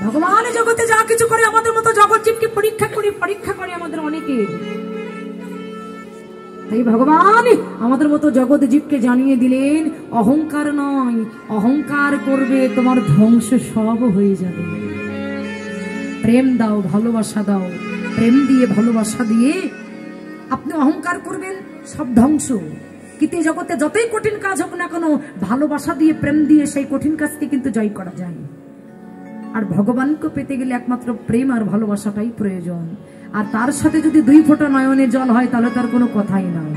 ভগবান জগতে যা কিছু করে আমাদের মতো জগৎ জীবকে পরীক্ষা করে আমাদের অনেকে। তাই ভগবান আমাদের মতো জগৎ জীবকে জানিয়ে দিলেন, অহংকার নয়, অহংকার করবে তোমার ধ্বংস সব হয়ে যাবে। প্রেম দাও, ভালোবাসা দাও, প্রেম দিয়ে ভালোবাসা দিয়ে আপনি অহংকার করবেন, সব ধ্বংস। কিন্তু এই জগতে যতই কঠিন কাজ হোক না কেন, ভালোবাসা দিয়ে প্রেম দিয়ে সেই কঠিন কাজকে কিন্তু জয় করা যায়। আর ভগবানকে পেতে গেলে একমাত্র প্রেম আর ভালোবাসাটাই প্রয়োজন। আর তার সাথে যদি 2 ফোঁটা নয়নের জল হয় তাহলে তার কোনো কথাই নাই।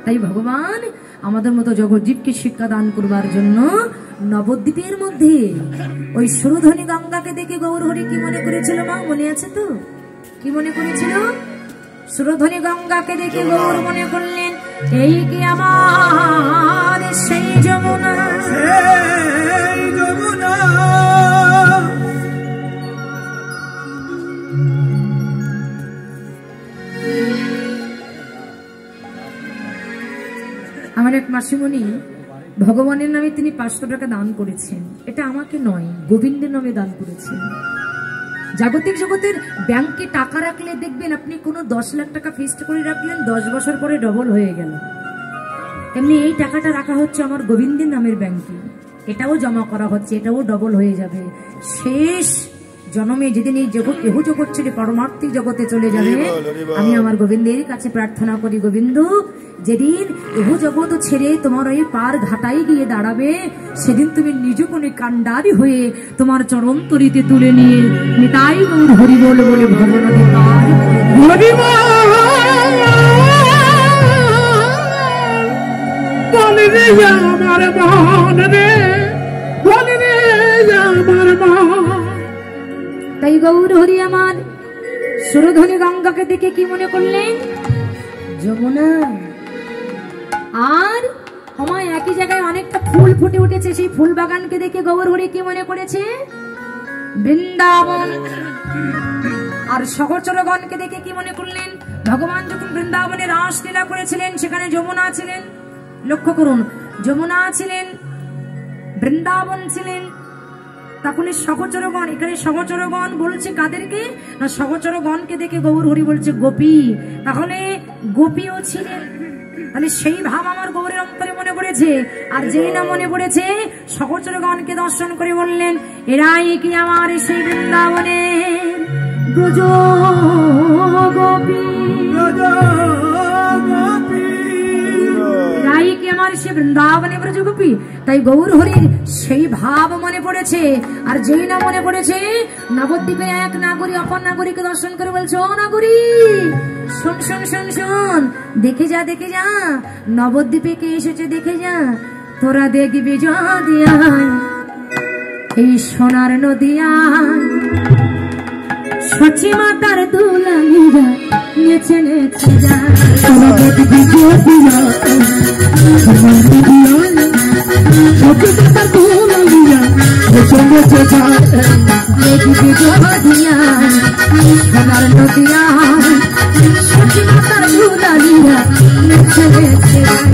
তাই ভগবান আমাদের মতো জগৎজীবকে শিক্ষা দান করবার জন্য নবদ্বীপের মধ্যে ওই সুরধনী গঙ্গাকে দেখে গৌরহরি কি মনে করেছিল মা, মনে আছে তো? কি মনে করেছিল? সুরধনী গঙ্গাকে দেখে গৌর মনে করলেন, এই কি আমার সেই যমুনা, সেই যমুনা। আমার এক মাসিমণি ভগবানের নামে তিনি 500 টাকা দান করেছেন। এটা আমাকে নয়, গোবিন্দের নামে দান করেছেন। জাগতিক জগতের ব্যাংকে টাকা রাখলে দেখবেন আপনি কোনো 10 লাখ টাকা ফিক্সড করে রাখলেন, 10 বছর পরে ডবল হয়ে গেল। এমনি এই টাকাটা রাখা হচ্ছে আমার গোবিন্দের নামের ব্যাংকে, এটাও জমা করা হচ্ছে, এটাও ডবল হয়ে যাবে। শেষ জন্মে যেদিন এই জগৎ এহ জগৎ ছেড়ে পরমার্থিক জগতে চলে যাবে, আমি আমার গোবিন্দের কাছে প্রার্থনা করি, গোবিন্দ যেদিন এহ জগৎ ছেড়ে তোমার ওই পার ঘাটাই গিয়ে দাঁড়াবে, সেদিন তুমি নিজ কোণে কান্ডারি হয়ে তোমার চরণ তরিতে তুলে নিয়ে নিতাই গৌর হরি বল বলে ভগবতী পার হরি বলে রে আমার মন রে, বলে রে আমার মন। তাই গৌর হরি আমার সুরধনী গঙ্গাকে দেখে কি মনে করলেন? যমুনা। আর আমার একই জায়গায় অনেকটা ফুল ফুটে উঠেছে, সেই ফুল বাগানকে দেখে গৌর হরি কি মনে করেছে? বৃন্দাবন। আর সহচরগণকে দেখে কি মনে করলেন? ভগবান যখন বৃন্দাবনে রাসলীলা করেছিলেন সেখানে যমুনা ছিলেন। লক্ষ্য করুন, যমুনা ছিলেন, বৃন্দাবন ছিলেন, তখন সহচরগণ, এখানে সহচরগণ বলছে কাদেরকে না? সহচরগণকে দেখে গৌর হরি বলছে গোপী, তাহলে গোপীও ছিলেন। তাহলে সেই ভাব আমার গৌরের অন্তরে মনে পড়েছে। আর যেই না মনে পড়েছে, সহচরগণকে দর্শন করে বললেন, এরাই কি আমার সেই বৃন্দাবনের ব্রজ গোপী, এরাই কি আমার সে বৃন্দাবনে ব্রজ গোপী। তাই গৌর হরির সেই ভাব মনে পড়েছে। আর যেই না মনে পড়েছে, নবদ্বীপে এক নাগরী অপর নাগরীকে দর্শন করে বলছে, ও নাগরী শোন শোন শোন শোন, দেখে যা দেখে যা, নবদ্বীপে কে এসেছে দেখে যা। তোরা দেখবি যদিয়ায় এই সোনার নদিয়ায় সচি মাতার দুলালিরা নেচে নেচে যায়। তোরা দেখবি যদিয়ায় সচি মাতার দুলালিরা নেচে নেচে যায়। দেখবি যদিয়ায় সোনার নদিয়ায় সচি মাতার দুলালিরা নেচে নেচে যায়।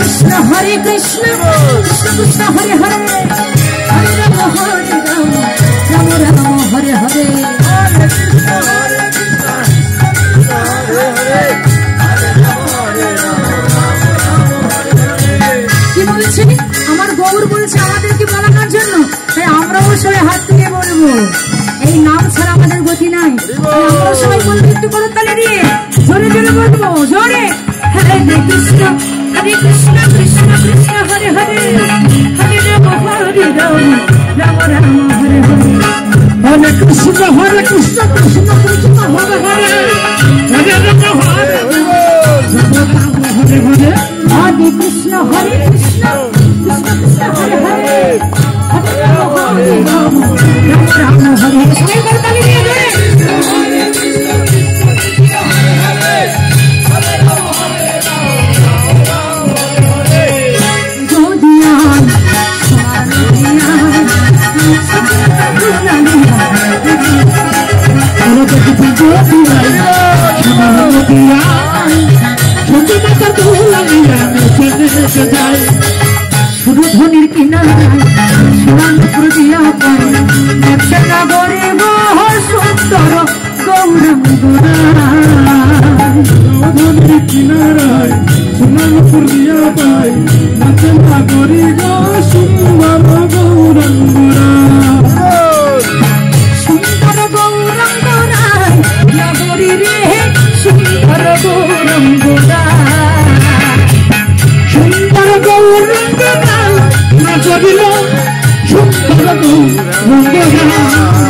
কৃষ্ণ হরে কৃষ্ণ কৃষ্ণ কৃষ্ণ হরে হরে হরে রাম রাম রাম হরে হরে কি বলছে আমার গৌর বলছে আমাদেরকে বলানোর জন্য, তাই আমরাও সবাই হাত তুলে বলবো এই নাম ছাড়া আমাদের গতি নাই। আমরা সবাই বলবো একটু করে তালে দিয়ে জোরে জোরে বলবো জোরে হরে কৃষ্ণ কৃষ্ণ কৃষ্ণ হরে হরে হরে রাম রাম রাম হরে হরে হরে কৃষ্ণ কৃষ্ণ কৃষ্ণ হরে হরে হরে রাম হরে হরে হরে হরে কৃষ্ণ কৃষ্ণ কৃষ্ণ হরে হরে হরে রাম রাম রাম হরে হরে সবাই করে তালি দিয়ে জোরে শুধু ধনির কিনারায় সুরানপুর দিয়া পায় একটা নগরে বহু সুন্দর গৌরাঙ্গরায় কিনারায় সুরানপুর দিয়া পায় একটা নগরে বহু সুন্দর গৌরাঙ্গরায় সুন্দর গৌরাঙ্গরায় নগরী রে সুন্দর গৌরাঙ্গরায় সুন্দর গৌরাঙ্গরায় নগরী রে সুন্দর গৌরাঙ্গরায়